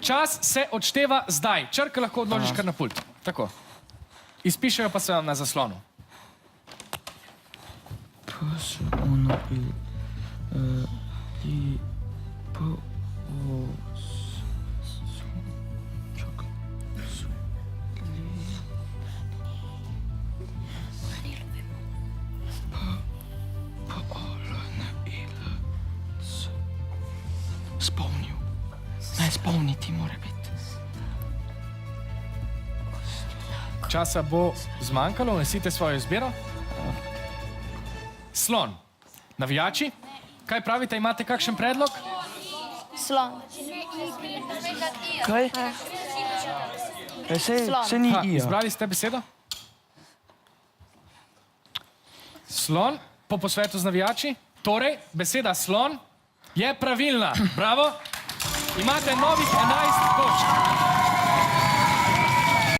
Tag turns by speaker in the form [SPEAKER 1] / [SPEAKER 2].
[SPEAKER 1] čas se odšteva zdaj. Črke lahko odložiš kar na pult. Tako. Izpišejo pa se vam na zaslonu.
[SPEAKER 2] Spomnil. Naj spomniti mora biti.
[SPEAKER 1] Časa bo zmanjkalo, vnesite svojo izbiro. Slon. Navijači, kaj pravite, imate kakšen predlog?
[SPEAKER 3] Slon.
[SPEAKER 2] Kaj? Se ni ija.
[SPEAKER 1] Izbrali ste besedo? Slon, po posvetu z navijači. Torej, beseda slon je pravilna. Bravo. Imate novih 11 točk.